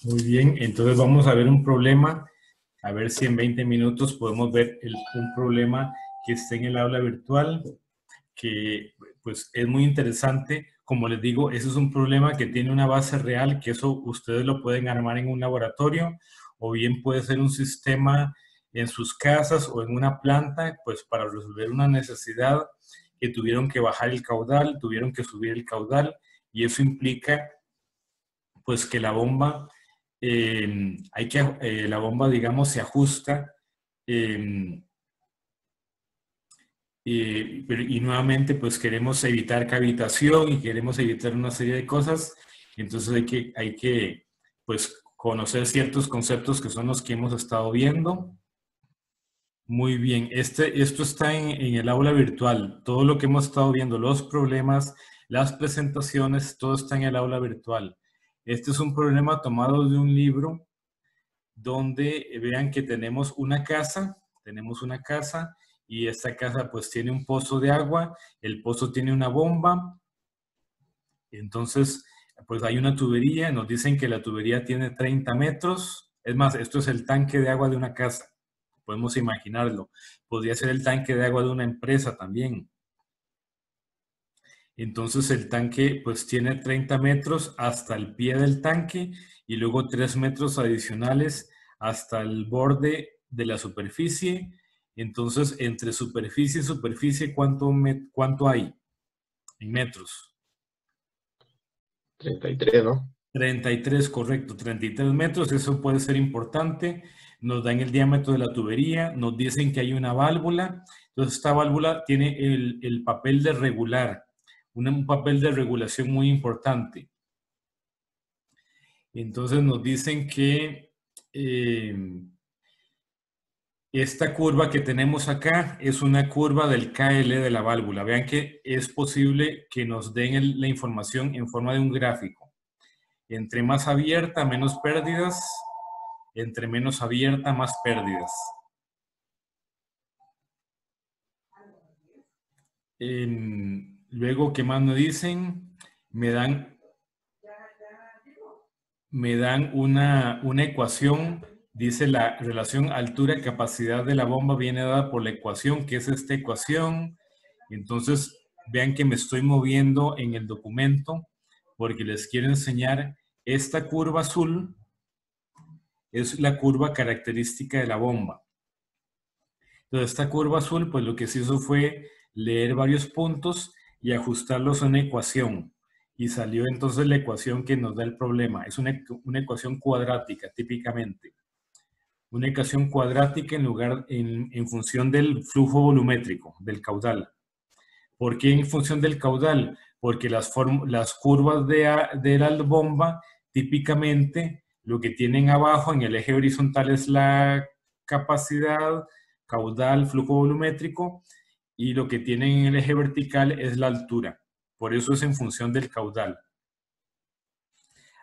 Muy bien, entonces vamos a ver un problema, a ver si en 20 minutos podemos ver un problema que está en el aula virtual, que pues es muy interesante. Como les digo, ese es un problema que tiene una base real, que eso ustedes lo pueden armar en un laboratorio, o bien puede ser un sistema en sus casas o en una planta, pues para resolver una necesidad que tuvieron que bajar el caudal, tuvieron que subir el caudal, y eso implica pues que la bomba, la bomba, digamos, se ajusta, eh, y nuevamente, pues queremos evitar cavitación y queremos evitar una serie de cosas. Entonces hay que pues, conocer ciertos conceptos que son los que hemos estado viendo. Muy bien, esto está en el aula virtual. Todo lo que hemos estado viendo, los problemas, las presentaciones, todo está en el aula virtual. Este es un problema tomado de un libro donde vean que tenemos una casa y esta casa pues tiene un pozo de agua, el pozo tiene una bomba, entonces pues hay una tubería, nos dicen que la tubería tiene 30 metros, es más, esto es el tanque de agua de una casa, podemos imaginarlo, podría ser el tanque de agua de una empresa también. Entonces el tanque pues tiene 30 metros hasta el pie del tanque y luego 3 metros adicionales hasta el borde de la superficie. Entonces entre superficie y superficie, ¿cuánto hay en metros? 33, ¿no? 33, correcto, 33 metros, eso puede ser importante. Nos dan el diámetro de la tubería, nos dicen que hay una válvula. Entonces esta válvula tiene el papel de regular, un papel de regulación muy importante. Entonces nos dicen que esta curva que tenemos acá es una curva del KL de la válvula. Vean que es posible que nos den la información en forma de un gráfico. Entre más abierta, menos pérdidas. Entre menos abierta, más pérdidas. Luego, ¿qué más me dicen? Me dan una ecuación, dice la relación altura-capacidad de la bomba viene dada por la ecuación, que es esta ecuación. Entonces, vean que me estoy moviendo en el documento porque les quiero enseñar esta curva azul, es la curva característica de la bomba. Entonces, esta curva azul, pues lo que se hizo fue leer varios puntos y ajustarlos a una ecuación. Y salió entonces la ecuación que nos da el problema. Es una ecuación cuadrática, típicamente. Una ecuación cuadrática en función del flujo volumétrico, del caudal. ¿Por qué en función del caudal? Porque las curvas de la bomba, típicamente, lo que tienen abajo en el eje horizontal es la capacidad, caudal, flujo volumétrico, y lo que tienen en el eje vertical es la altura. Por eso es en función del caudal.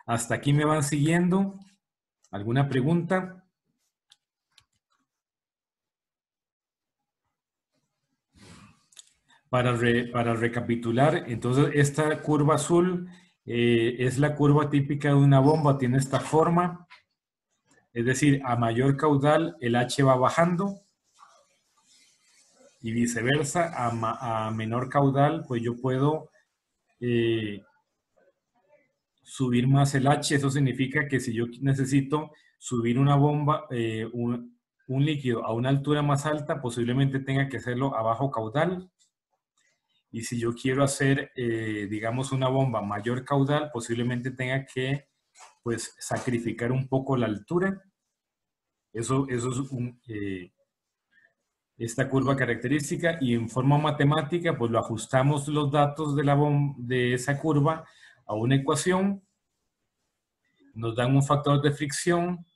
¿Hasta aquí me van siguiendo? ¿Alguna pregunta? Para recapitular, entonces esta curva azul es la curva típica de una bomba, tiene esta forma, es decir, a mayor caudal el H va bajando y viceversa, a menor caudal pues yo puedo subir más el H. Eso significa que si yo necesito subir una bomba, un líquido a una altura más alta, posiblemente tenga que hacerlo a bajo caudal. Y si yo quiero hacer, digamos, una bomba mayor caudal, posiblemente tenga que, pues, sacrificar un poco la altura. Eso es esta curva característica, y en forma matemática, pues lo ajustamos los datos de esa curva a una ecuación, nos dan un factor de fricción,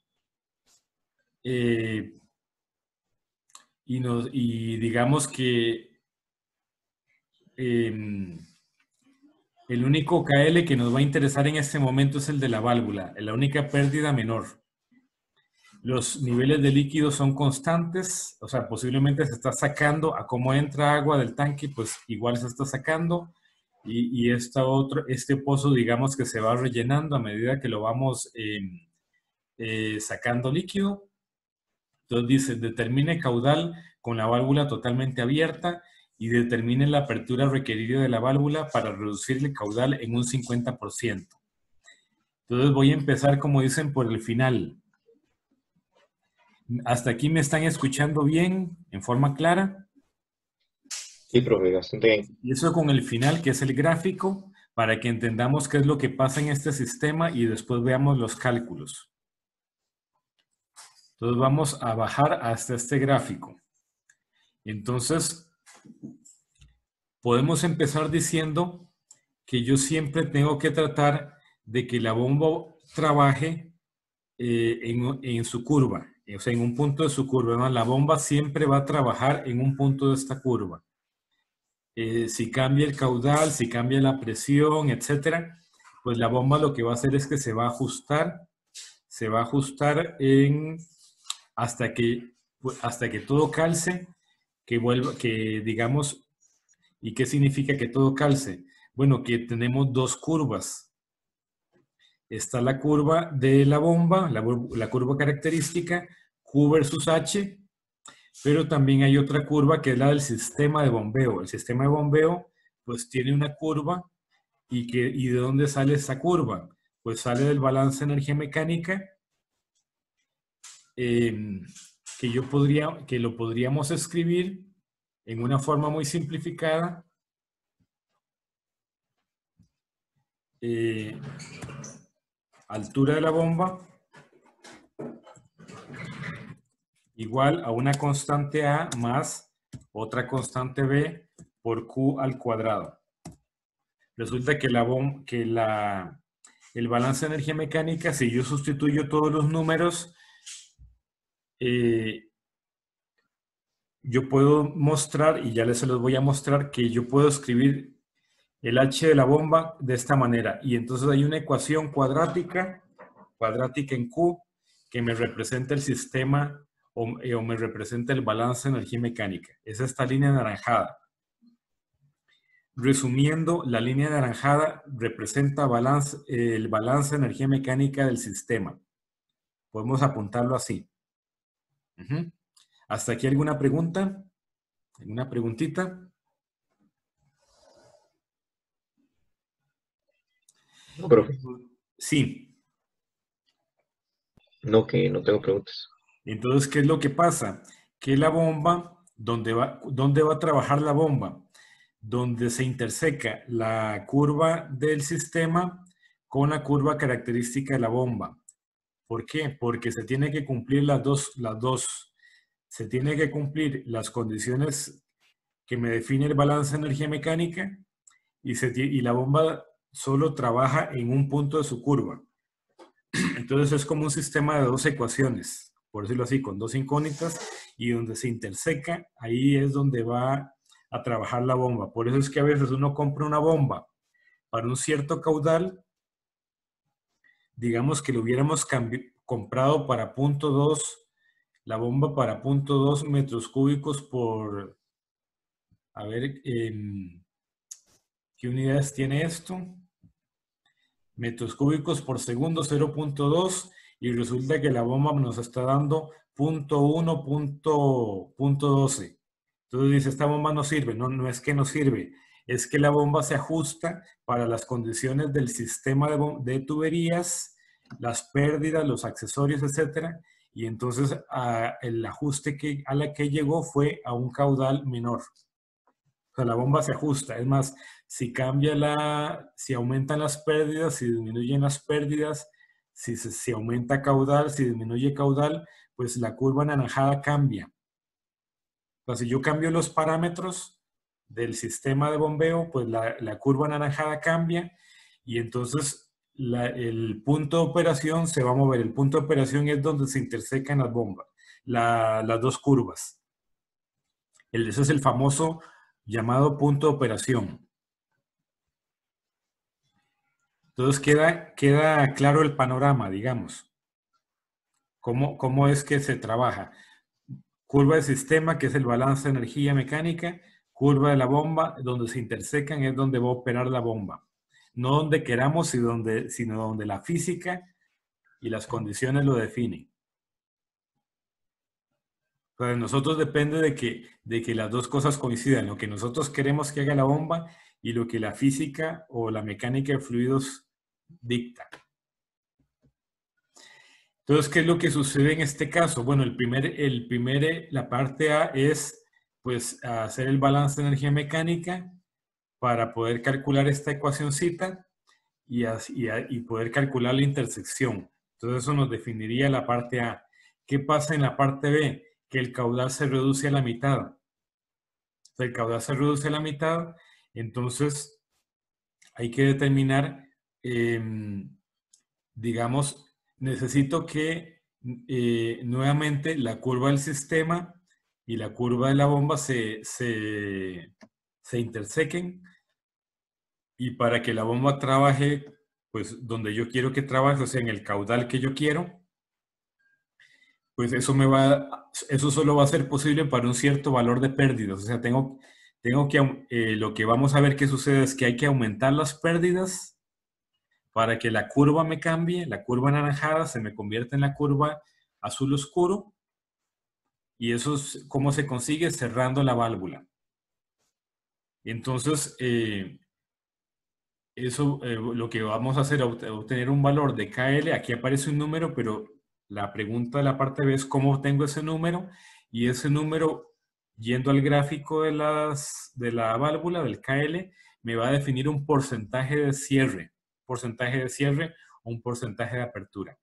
y digamos que el único KL que nos va a interesar en este momento es el de la válvula, la única pérdida menor. Los niveles de líquido son constantes, o sea, posiblemente se está sacando a cómo entra agua del tanque, pues igual se está sacando, y este pozo, digamos que se va rellenando a medida que lo vamos sacando líquido. Entonces dice, determine caudal con la válvula totalmente abierta y determine la apertura requerida de la válvula para reducir el caudal en un 50%. Entonces voy a empezar, como dicen, por el final. ¿Hasta aquí me están escuchando bien, en forma clara? Sí, profe, bastante bien. Y eso con el final, que es el gráfico, para que entendamos qué es lo que pasa en este sistema y después veamos los cálculos. Entonces vamos a bajar hasta este gráfico. Entonces, podemos empezar diciendo que yo siempre tengo que tratar de que la bomba trabaje en su curva, o sea, en un punto de su curva, ¿no? La bomba siempre va a trabajar en un punto de esta curva. Si cambia el caudal, si cambia la presión, etcétera, pues la bomba lo que va a hacer es que se va a ajustar hasta que todo calce, que vuelva, que digamos, ¿y qué significa que todo calce? Bueno, que tenemos dos curvas. Está la curva de la bomba, la curva característica, Q versus H, pero también hay otra curva que es la del sistema de bombeo. El sistema de bombeo pues tiene una curva y ¿de dónde sale esa curva? Pues sale del balance de energía mecánica que lo podríamos escribir en una forma muy simplificada. Altura de la bomba igual a una constante A más otra constante B por Q al cuadrado. Resulta que el balance de energía mecánica, si yo sustituyo todos los números, yo puedo mostrar, y ya se los voy a mostrar, que yo puedo escribir el H de la bomba de esta manera. Y entonces hay una ecuación cuadrática en Q, que me representa el sistema o me representa el balance de energía mecánica. Es esta línea anaranjada. Resumiendo, la línea anaranjada representa el balance de energía mecánica del sistema. Podemos apuntarlo así. ¿Hasta aquí alguna pregunta? ¿Alguna preguntita? No, profe. Sí. No, que no tengo preguntas. Entonces, ¿qué es lo que pasa? Que la bomba, ¿dónde va a trabajar la bomba? Donde se interseca la curva del sistema con la curva característica de la bomba. ¿Por qué? Porque se tiene que cumplir las dos. Se tiene que cumplir las condiciones que me define el balance de energía mecánica y la bomba solo trabaja en un punto de su curva. Entonces es como un sistema de dos ecuaciones, por decirlo así, con dos incógnitas, y donde se interseca, ahí es donde va a trabajar la bomba. Por eso es que a veces uno compra una bomba para un cierto caudal, digamos que lo hubiéramos comprado para 0.2, la bomba para 0.2 metros cúbicos por, a ver, ¿qué unidades tiene esto? Metros cúbicos por segundo, 0.2, y resulta que la bomba nos está dando 0.1, 0.12. Entonces dice, esta bomba no sirve. No, no es que no sirve, es que la bomba se ajusta para las condiciones del sistema de tuberías, las pérdidas, los accesorios, etcétera, y entonces el ajuste a la que llegó fue a un caudal menor. O sea, la bomba se ajusta. Es más, si aumentan las pérdidas, si disminuyen las pérdidas, si aumenta caudal, si disminuye caudal, pues la curva anaranjada cambia. O sea, si yo cambio los parámetros del sistema de bombeo, pues la curva anaranjada cambia y entonces el punto de operación se va a mover. El punto de operación es donde se intersecan las bombas, las dos curvas. Ese es el famoso llamado punto de operación. Entonces queda claro el panorama, digamos. ¿Cómo es que se trabaja? Curva de sistema, que es el balance de energía mecánica. Curva de la bomba, donde se intersecan es donde va a operar la bomba. No donde queramos, sino donde la física y las condiciones lo definen. Para nosotros depende de que las dos cosas coincidan, lo que nosotros queremos que haga la bomba y lo que la física o la mecánica de fluidos dicta. Entonces, ¿qué es lo que sucede en este caso? Bueno, la parte A es pues hacer el balance de energía mecánica para poder calcular esta ecuacióncita y poder calcular la intersección. Entonces eso nos definiría la parte A. ¿Qué pasa en la parte B? Que el caudal se reduce a la mitad. O sea, el caudal se reduce a la mitad, entonces hay que determinar, digamos, necesito que nuevamente la curva del sistema y la curva de la bomba se intersequen, y para que la bomba trabaje pues donde yo quiero que trabaje, o sea, en el caudal que yo quiero, pues eso solo va a ser posible para un cierto valor de pérdidas. O sea, lo que vamos a ver que sucede es que hay que aumentar las pérdidas para que la curva me cambie, la curva anaranjada se me convierta en la curva azul oscuro, y eso es cómo se consigue cerrando la válvula. Entonces, lo que vamos a hacer es obtener un valor de KL. Aquí aparece un número, pero la pregunta de la parte B es cómo obtengo ese número, y ese número, yendo al gráfico de la válvula, del KL, me va a definir un porcentaje de cierre o un porcentaje de apertura.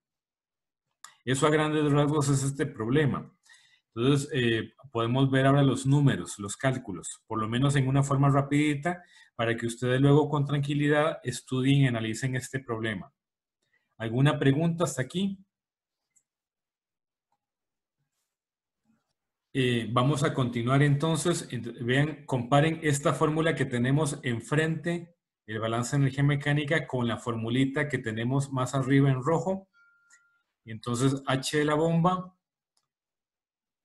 Eso a grandes rasgos es este problema. Entonces, podemos ver ahora los números, los cálculos, por lo menos en una forma rapidita, para que ustedes luego con tranquilidad estudien y analicen este problema. ¿Alguna pregunta hasta aquí? Vamos a continuar entonces. Vean, comparen esta fórmula que tenemos enfrente, el balance de energía mecánica, con la formulita que tenemos más arriba en rojo. Y entonces, H de la bomba,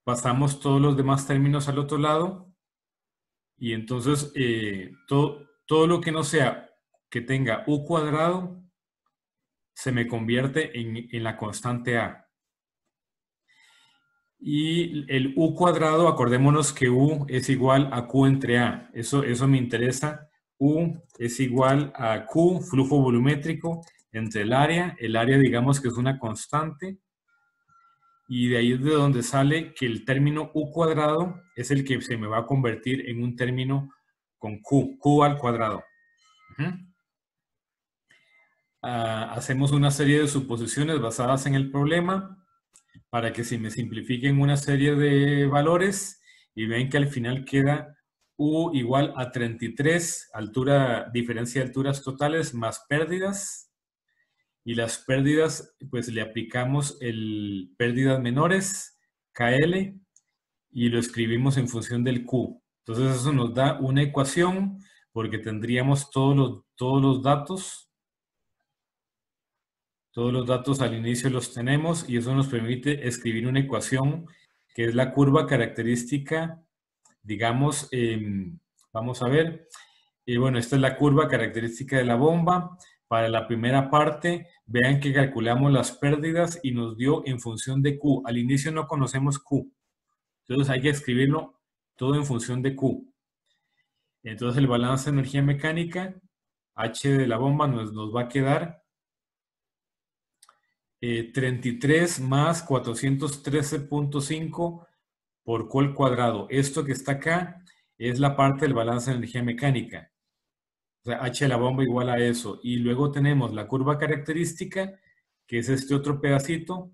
pasamos todos los demás términos al otro lado. Y entonces, todo lo que no sea que tenga U cuadrado, se me convierte en la constante A. Y el U cuadrado, acordémonos que U es igual a Q entre A. Eso me interesa. U es igual a Q, flujo volumétrico, entre el área. El área, digamos que es una constante. Y de ahí es de donde sale que el término U cuadrado es el que se me va a convertir en un término con Q al cuadrado. Hacemos una serie de suposiciones basadas en el problema para que se me simplifiquen una serie de valores y ven que al final queda U igual a 33, diferencia de alturas totales más pérdidas. Y las pérdidas, pues le aplicamos el pérdidas menores, KL, y lo escribimos en función del Q. Entonces eso nos da una ecuación, porque tendríamos todos los datos. Todos los datos al inicio los tenemos, y eso nos permite escribir una ecuación que es la curva característica, digamos, vamos a ver. Bueno, esta es la curva característica de la bomba. Para la primera parte, vean que calculamos las pérdidas y nos dio en función de Q. Al inicio no conocemos Q. Entonces hay que escribirlo todo en función de Q. Entonces el balance de energía mecánica, H de la bomba, nos va a quedar 33 más 413.5 por Q al cuadrado. Esto que está acá es la parte del balance de energía mecánica. O sea, H de la bomba igual a eso. Y luego tenemos la curva característica, que es este otro pedacito.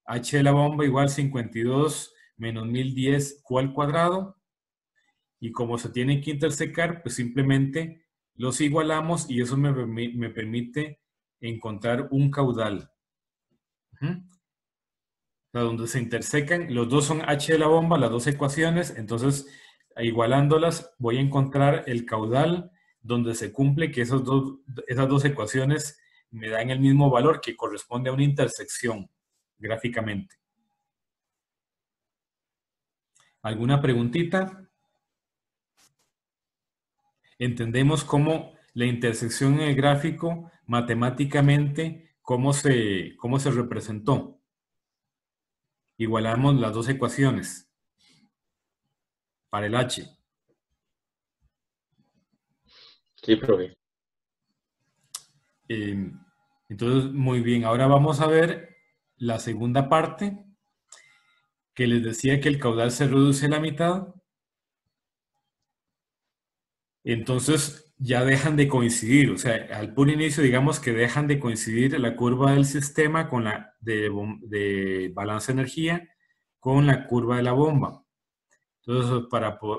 H de la bomba igual 52 menos 1010 Q al cuadrado. Y como se tienen que intersecar, pues simplemente los igualamos, y eso me permite encontrar un caudal. O sea, donde se intersecan, los dos son H de la bomba, las dos ecuaciones. Entonces, igualándolas, voy a encontrar el caudal donde se cumple que esas dos ecuaciones me dan el mismo valor, que corresponde a una intersección gráficamente. ¿Alguna preguntita? Entendemos cómo la intersección en el gráfico matemáticamente cómo se representó. Igualamos las dos ecuaciones para el H. Sí, profe. Entonces, muy bien. Ahora vamos a ver la segunda parte, que les decía que el caudal se reduce a la mitad. Entonces, ya dejan de coincidir. O sea, al puro inicio, digamos que dejan de coincidir la curva del sistema con la de balance de energía con la curva de la bomba. Entonces,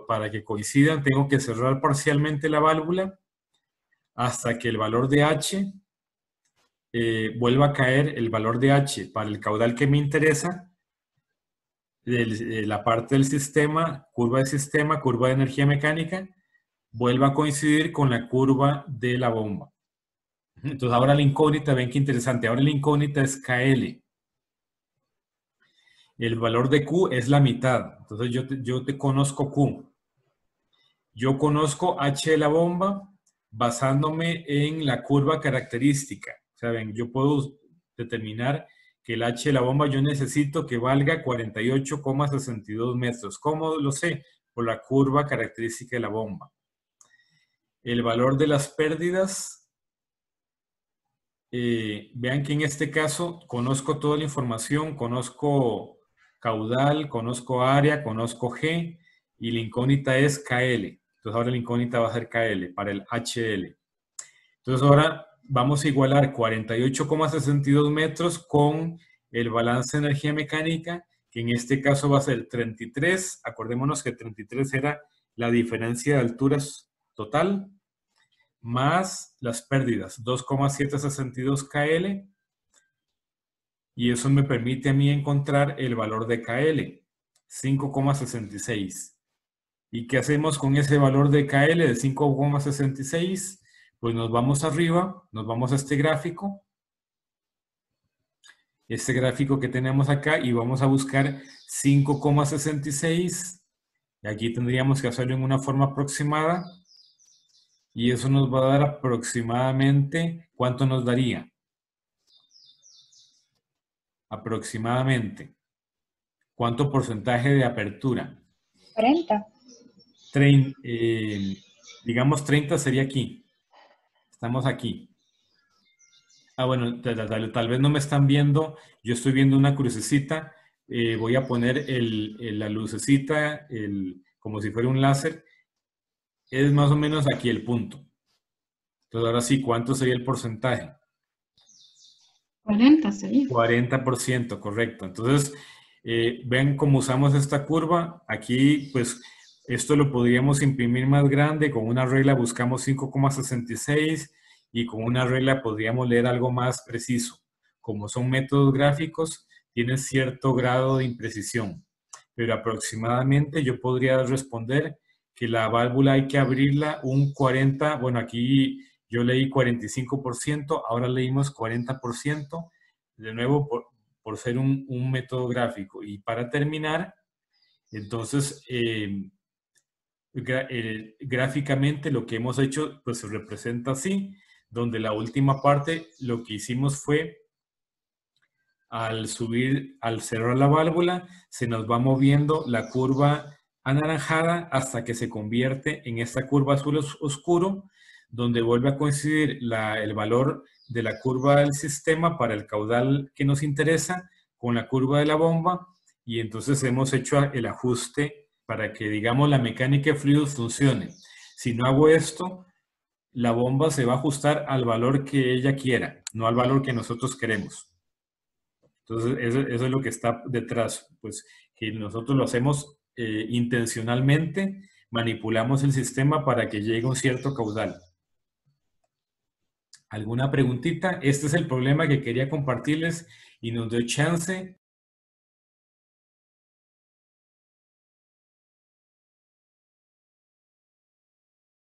para que coincidan, tengo que cerrar parcialmente la válvula hasta que el valor de H vuelva a caer, el valor de H para el caudal que me interesa, de la parte del sistema, curva de energía mecánica, vuelva a coincidir con la curva de la bomba. Entonces ahora la incógnita, ven qué interesante, ahora la incógnita es KL. El valor de Q es la mitad. Entonces yo te conozco Q. Yo conozco H de la bomba basándome en la curva característica. ¿Saben? Yo puedo determinar que el H de la bomba yo necesito que valga 48,62 metros. ¿Cómo lo sé? Por la curva característica de la bomba. El valor de las pérdidas, vean que en este caso conozco toda la información, conozco caudal, conozco área, conozco G y la incógnita es KL. Entonces ahora la incógnita va a ser KL para el HL. Entonces ahora vamos a igualar 48,62 metros con el balance de energía mecánica, que en este caso va a ser 33. Acordémonos que 33 era la diferencia de alturas total, más las pérdidas, 2,762 KL. Y eso me permite a mí encontrar el valor de KL, 5,66. ¿Y qué hacemos con ese valor de KL de 5,66? Pues nos vamos arriba, nos vamos a este gráfico que tenemos acá y vamos a buscar 5,66. Y aquí tendríamos que hacerlo en una forma aproximada. Y eso nos va a dar aproximadamente, ¿cuánto nos daría? Aproximadamente. ¿Cuánto porcentaje de apertura? 40. Digamos 30 sería aquí. Estamos aquí. Bueno, tal vez no me están viendo. Yo estoy viendo una crucecita. Voy a poner la lucecita como si fuera un láser. Es más o menos aquí el punto. Entonces, ahora sí, ¿cuánto sería el porcentaje? 40 sería. 40%, correcto. Entonces, ven cómo usamos esta curva. Aquí, pues, esto lo podríamos imprimir más grande. Con una regla buscamos 5,66 y con una regla podríamos leer algo más preciso. Como son métodos gráficos, tienen cierto grado de imprecisión. Pero aproximadamente yo podría responder que la válvula hay que abrirla un 40%. Bueno, aquí yo leí 45%, ahora leímos 40%. De nuevo, por ser un método gráfico. Y para terminar, entonces, gráficamente lo que hemos hecho, pues se representa así, donde la última parte lo que hicimos fue, al cerrar la válvula, se nos va moviendo la curva anaranjada hasta que se convierte en esta curva azul oscuro, donde vuelve a coincidir el valor de la curva del sistema para el caudal que nos interesa con la curva de la bomba, y entonces hemos hecho el ajuste para que, digamos, la mecánica de fluidos funcione. Si no hago esto, la bomba se va a ajustar al valor que ella quiera, no al valor que nosotros queremos. Entonces, eso es lo que está detrás, pues que nosotros lo hacemos intencionalmente, manipulamos el sistema para que llegue a un cierto caudal. ¿Alguna preguntita? Este es el problema que quería compartirles y nos dio chance